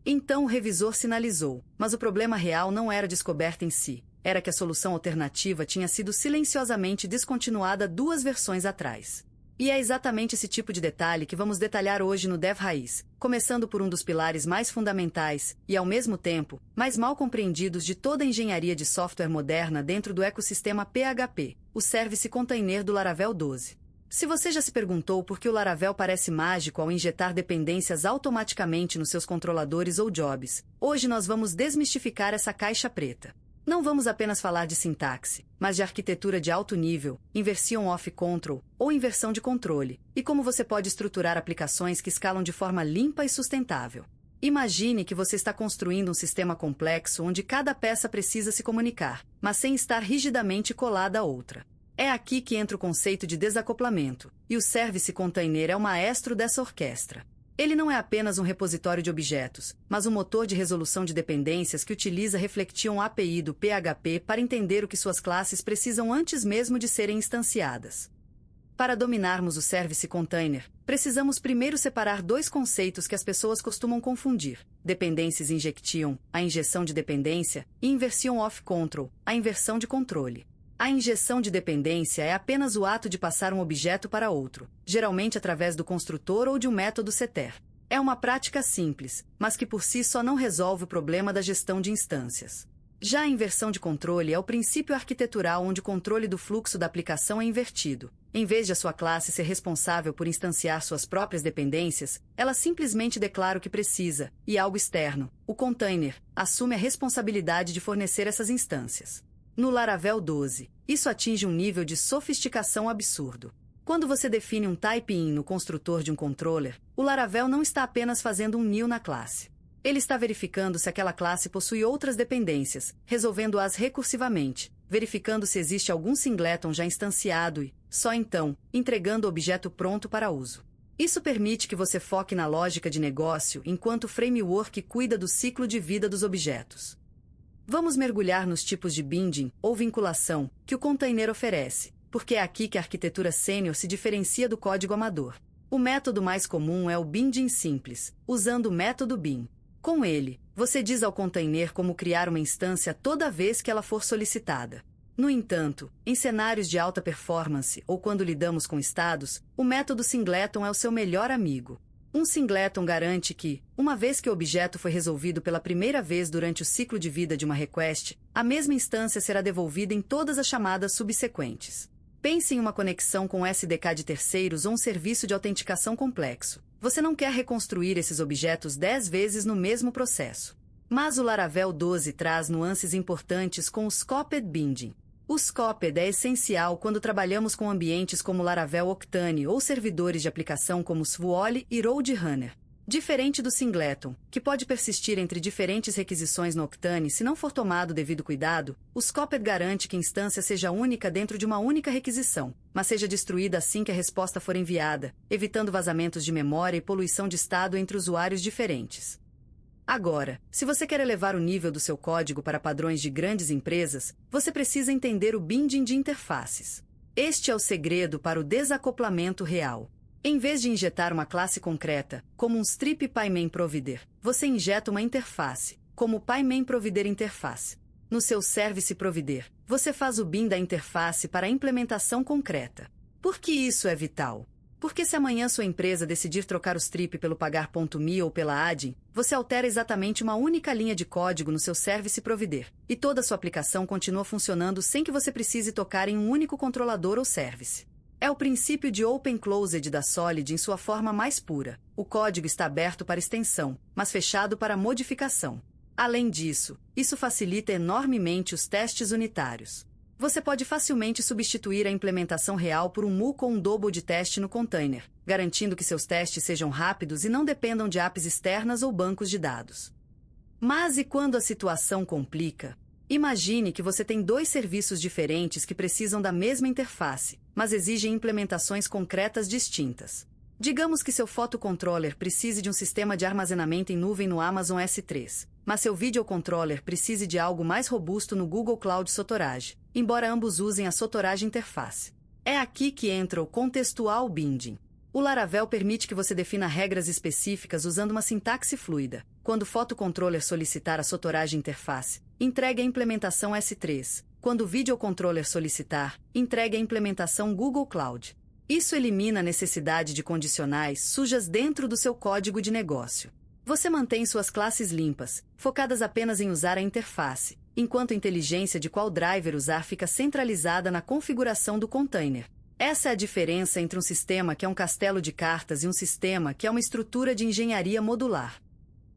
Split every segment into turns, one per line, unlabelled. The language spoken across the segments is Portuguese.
Então o revisor sinalizou, mas o problema real não era a descoberta em si, era que a solução alternativa tinha sido silenciosamente descontinuada 2 versões atrás. E é exatamente esse tipo de detalhe que vamos detalhar hoje no Dev Raiz, começando por um dos pilares mais fundamentais, e ao mesmo tempo, mais mal compreendidos de toda a engenharia de software moderna dentro do ecossistema PHP, o Service Container do Laravel 12. Se você já se perguntou por que o Laravel parece mágico ao injetar dependências automaticamente nos seus controladores ou jobs, hoje nós vamos desmistificar essa caixa preta. Não vamos apenas falar de sintaxe, mas de arquitetura de alto nível, inversion of control, ou inversão de controle, e como você pode estruturar aplicações que escalam de forma limpa e sustentável. Imagine que você está construindo um sistema complexo onde cada peça precisa se comunicar, mas sem estar rigidamente colada a outra. É aqui que entra o conceito de desacoplamento, e o Service Container é o maestro dessa orquestra. Ele não é apenas um repositório de objetos, mas um motor de resolução de dependências que utiliza Reflection API do PHP para entender o que suas classes precisam antes mesmo de serem instanciadas. Para dominarmos o Service Container, precisamos primeiro separar 2 conceitos que as pessoas costumam confundir: Dependencies Injection, a injeção de dependência, e Inversion of Control, a inversão de controle. A injeção de dependência é apenas o ato de passar um objeto para outro, geralmente através do construtor ou de um método setter. É uma prática simples, mas que por si só não resolve o problema da gestão de instâncias. Já a inversão de controle é o princípio arquitetural onde o controle do fluxo da aplicação é invertido. Em vez de a sua classe ser responsável por instanciar suas próprias dependências, ela simplesmente declara o que precisa, e algo externo, o container, assume a responsabilidade de fornecer essas instâncias. No Laravel 12, isso atinge um nível de sofisticação absurdo. Quando você define um type-in no construtor de um controller, o Laravel não está apenas fazendo um new na classe. Ele está verificando se aquela classe possui outras dependências, resolvendo-as recursivamente, verificando se existe algum singleton já instanciado e, só então, entregando o objeto pronto para uso. Isso permite que você foque na lógica de negócio enquanto o framework cuida do ciclo de vida dos objetos. Vamos mergulhar nos tipos de binding, ou vinculação, que o container oferece, porque é aqui que a arquitetura sênior se diferencia do código amador. O método mais comum é o binding simples, usando o método bin. Com ele, você diz ao container como criar uma instância toda vez que ela for solicitada. No entanto, em cenários de alta performance ou quando lidamos com estados, o método singleton é o seu melhor amigo. Um singleton garante que, uma vez que o objeto foi resolvido pela primeira vez durante o ciclo de vida de uma request, a mesma instância será devolvida em todas as chamadas subsequentes. Pense em uma conexão com SDK de terceiros ou um serviço de autenticação complexo. Você não quer reconstruir esses objetos 10 vezes no mesmo processo. Mas o Laravel 12 traz nuances importantes com o Scoped Binding. O Scoped é essencial quando trabalhamos com ambientes como Laravel Octane ou servidores de aplicação como Svuoli e Roadrunner. Diferente do singleton, que pode persistir entre diferentes requisições no Octane se não for tomado o devido cuidado, o Scoped garante que a instância seja única dentro de uma única requisição, mas seja destruída assim que a resposta for enviada, evitando vazamentos de memória e poluição de estado entre usuários diferentes. Agora, se você quer elevar o nível do seu código para padrões de grandes empresas, você precisa entender o binding de interfaces. Este é o segredo para o desacoplamento real. Em vez de injetar uma classe concreta, como um strip PyMainProvider, você injeta uma interface, como o PyMainProvider Interface. No seu Service Provider, você faz o bin da interface para a implementação concreta. Por que isso é vital? Porque se amanhã sua empresa decidir trocar o strip pelo pagar.me ou pela add, você altera exatamente uma única linha de código no seu Service Provider, e toda a sua aplicação continua funcionando sem que você precise tocar em um único controlador ou service. É o princípio de Open Closed da Solid em sua forma mais pura. O código está aberto para extensão, mas fechado para modificação. Além disso, isso facilita enormemente os testes unitários. Você pode facilmente substituir a implementação real por um MU com um double de teste no container, garantindo que seus testes sejam rápidos e não dependam de APIs externas ou bancos de dados. Mas e quando a situação complica? Imagine que você tem 2 serviços diferentes que precisam da mesma interface, mas exigem implementações concretas distintas. Digamos que seu photocontroller precise de um sistema de armazenamento em nuvem no Amazon S3, mas seu videocontroller precise de algo mais robusto no Google Cloud Storage, embora ambos usem a Storage Interface. É aqui que entra o Contextual Binding. O Laravel permite que você defina regras específicas usando uma sintaxe fluida. quando o Photocontroller solicitar a Sotorage interface, entregue a implementação S3. Quando o Video Controller solicitar, entregue a implementação Google Cloud. Isso elimina a necessidade de condicionais sujas dentro do seu código de negócio. Você mantém suas classes limpas, focadas apenas em usar a interface, enquanto a inteligência de qual driver usar fica centralizada na configuração do container. Essa é a diferença entre um sistema que é um castelo de cartas e um sistema que é uma estrutura de engenharia modular.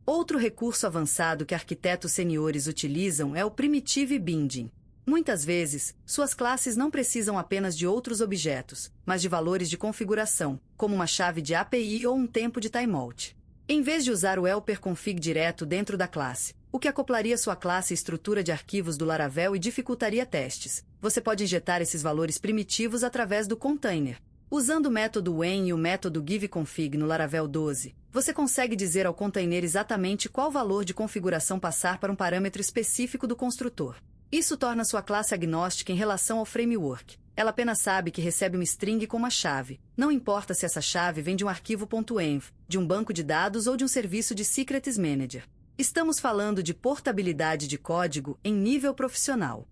Outro recurso avançado que arquitetos seniores utilizam é o Primitive Binding. Muitas vezes, suas classes não precisam apenas de outros objetos, mas de valores de configuração, como uma chave de API ou um tempo de timeout. Em vez de usar o helper config direto dentro da classe, o que acoplaria sua classe à estrutura de arquivos do Laravel e dificultaria testes, você pode injetar esses valores primitivos através do container. Usando o método when e o método giveConfig no Laravel 12, você consegue dizer ao container exatamente qual valor de configuração passar para um parâmetro específico do construtor. Isso torna sua classe agnóstica em relação ao framework. Ela apenas sabe que recebe uma string com uma chave. Não importa se essa chave vem de um arquivo .env, de um banco de dados ou de um serviço de Secrets Manager. Estamos falando de portabilidade de código em nível profissional.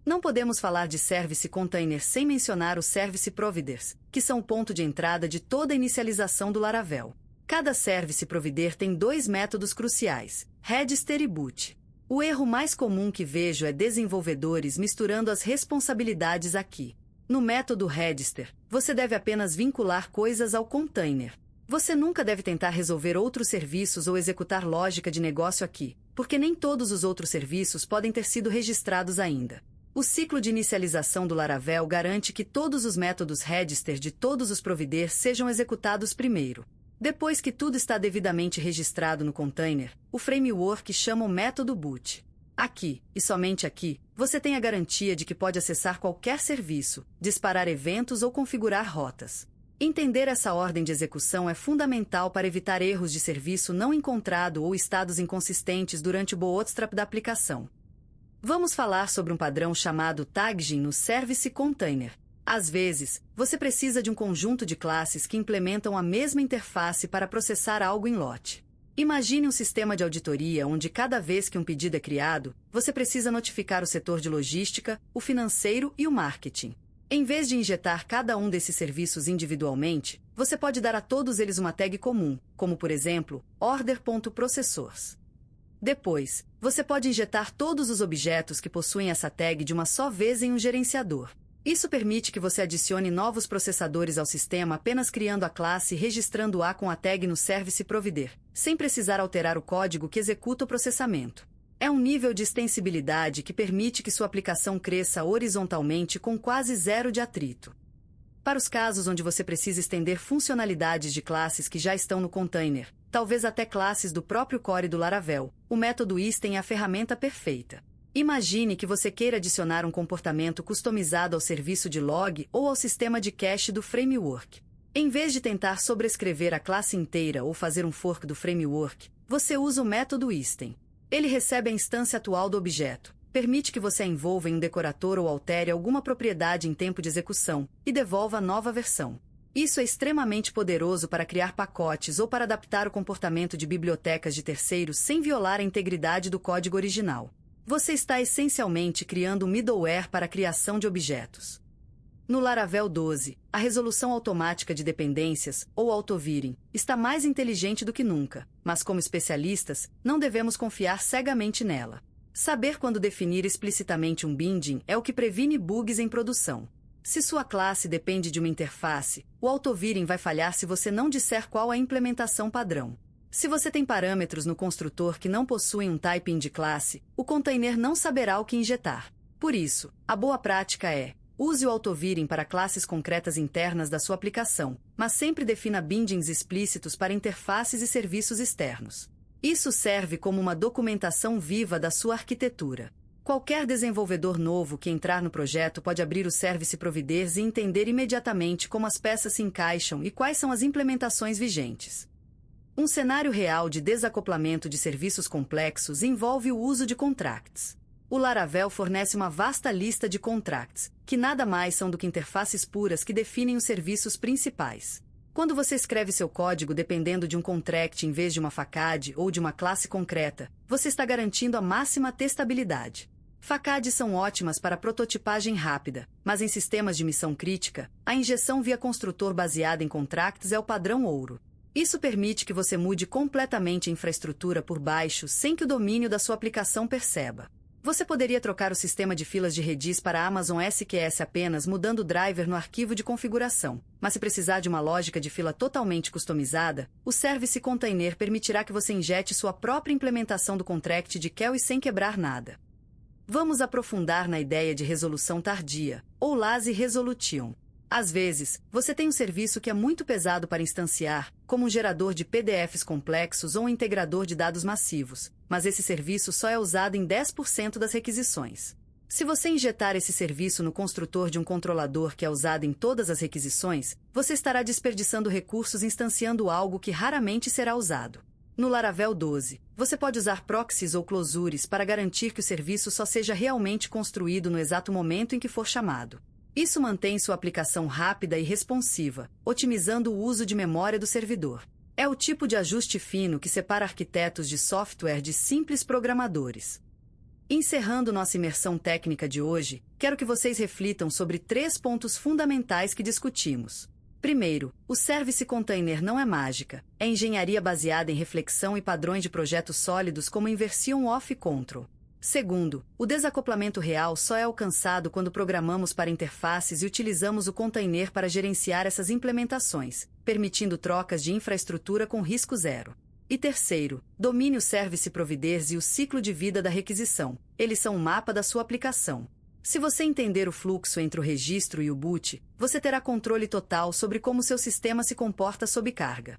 Não podemos falar de Service Container sem mencionar os Service Providers, que são o ponto de entrada de toda a inicialização do Laravel. Cada Service Provider tem dois métodos cruciais, Register e Boot. O erro mais comum que vejo é desenvolvedores misturando as responsabilidades aqui. No método Register, você deve apenas vincular coisas ao container. Você nunca deve tentar resolver outros serviços ou executar lógica de negócio aqui, porque nem todos os outros serviços podem ter sido registrados ainda. O ciclo de inicialização do Laravel garante que todos os métodos Register de todos os providers sejam executados primeiro. Depois que tudo está devidamente registrado no container, o framework chama o método boot. Aqui, e somente aqui, você tem a garantia de que pode acessar qualquer serviço, disparar eventos ou configurar rotas. Entender essa ordem de execução é fundamental para evitar erros de serviço não encontrado ou estados inconsistentes durante o bootstrap da aplicação. Vamos falar sobre um padrão chamado tagging no Service Container. Às vezes, você precisa de um conjunto de classes que implementam a mesma interface para processar algo em lote. Imagine um sistema de auditoria onde cada vez que um pedido é criado, você precisa notificar o setor de logística, o financeiro e o marketing. Em vez de injetar cada um desses serviços individualmente, você pode dar a todos eles uma tag comum, como por exemplo, order.processors. Depois, você pode injetar todos os objetos que possuem essa tag de uma só vez em um gerenciador. Isso permite que você adicione novos processadores ao sistema apenas criando a classe e registrando-a com a tag no Service Provider, sem precisar alterar o código que executa o processamento. É um nível de extensibilidade que permite que sua aplicação cresça horizontalmente com quase zero de atrito. Para os casos onde você precisa estender funcionalidades de classes que já estão no container, talvez até classes do próprio core do Laravel, o método Isten é a ferramenta perfeita. Imagine que você queira adicionar um comportamento customizado ao serviço de log ou ao sistema de cache do framework. Em vez de tentar sobrescrever a classe inteira ou fazer um fork do framework, você usa o método Isten. Ele recebe a instância atual do objeto, permite que você a envolva em um decorator ou altere alguma propriedade em tempo de execução, e devolva a nova versão. Isso é extremamente poderoso para criar pacotes ou para adaptar o comportamento de bibliotecas de terceiros sem violar a integridade do código original. Você está essencialmente criando um middleware para a criação de objetos. No Laravel 12, a resolução automática de dependências, ou auto-veering, está mais inteligente do que nunca, mas como especialistas, não devemos confiar cegamente nela. Saber quando definir explicitamente um binding é o que previne bugs em produção. Se sua classe depende de uma interface, o auto-veering vai falhar se você não disser qual a implementação padrão. Se você tem parâmetros no construtor que não possuem um typing de classe, o container não saberá o que injetar. Por isso, a boa prática é: use o auto-veering para classes concretas internas da sua aplicação, mas sempre defina bindings explícitos para interfaces e serviços externos. Isso serve como uma documentação viva da sua arquitetura. Qualquer desenvolvedor novo que entrar no projeto pode abrir o Service Providers e entender imediatamente como as peças se encaixam e quais são as implementações vigentes. Um cenário real de desacoplamento de serviços complexos envolve o uso de contracts. O Laravel fornece uma vasta lista de contracts, que nada mais são do que interfaces puras que definem os serviços principais. Quando você escreve seu código dependendo de um contract em vez de uma facade ou de uma classe concreta, você está garantindo a máxima testabilidade. Facades são ótimas para prototipagem rápida, mas em sistemas de missão crítica, a injeção via construtor baseada em contracts é o padrão ouro. Isso permite que você mude completamente a infraestrutura por baixo sem que o domínio da sua aplicação perceba. Você poderia trocar o sistema de filas de Redis para Amazon SQS apenas mudando o driver no arquivo de configuração, mas se precisar de uma lógica de fila totalmente customizada, o Service Container permitirá que você injete sua própria implementação do contract de Kelly sem quebrar nada. Vamos aprofundar na ideia de resolução tardia, ou lazy resolution. Às vezes, você tem um serviço que é muito pesado para instanciar, como um gerador de PDFs complexos ou um integrador de dados massivos, mas esse serviço só é usado em 10% das requisições. Se você injetar esse serviço no construtor de um controlador que é usado em todas as requisições, você estará desperdiçando recursos instanciando algo que raramente será usado. No Laravel 12, você pode usar proxies ou closures para garantir que o serviço só seja realmente construído no exato momento em que for chamado. Isso mantém sua aplicação rápida e responsiva, otimizando o uso de memória do servidor. É o tipo de ajuste fino que separa arquitetos de software de simples programadores. Encerrando nossa imersão técnica de hoje, quero que vocês reflitam sobre 3 pontos fundamentais que discutimos. Primeiro, o Service Container não é mágica, é engenharia baseada em reflexão e padrões de projetos sólidos como Inversion of Control. Segundo, o desacoplamento real só é alcançado quando programamos para interfaces e utilizamos o container para gerenciar essas implementações, permitindo trocas de infraestrutura com risco zero. E terceiro, domine o Service Providers e o ciclo de vida da requisição. Eles são um mapa da sua aplicação. Se você entender o fluxo entre o registro e o boot, você terá controle total sobre como seu sistema se comporta sob carga.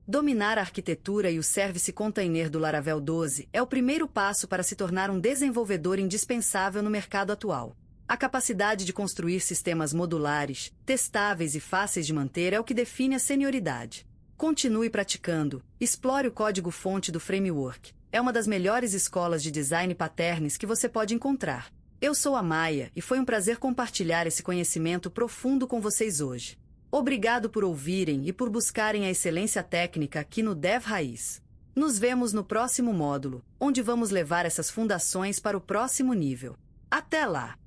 Dominar a arquitetura e o Service Container do Laravel 12 é o primeiro passo para se tornar um desenvolvedor indispensável no mercado atual. A capacidade de construir sistemas modulares, testáveis e fáceis de manter é o que define a senioridade. Continue praticando, explore o código-fonte do framework. É uma das melhores escolas de design patterns que você pode encontrar. Eu sou a Maia e foi um prazer compartilhar esse conhecimento profundo com vocês hoje. Obrigado por ouvirem e por buscarem a excelência técnica aqui no Dev Raiz. Nos vemos no próximo módulo, onde vamos levar essas fundações para o próximo nível. Até lá!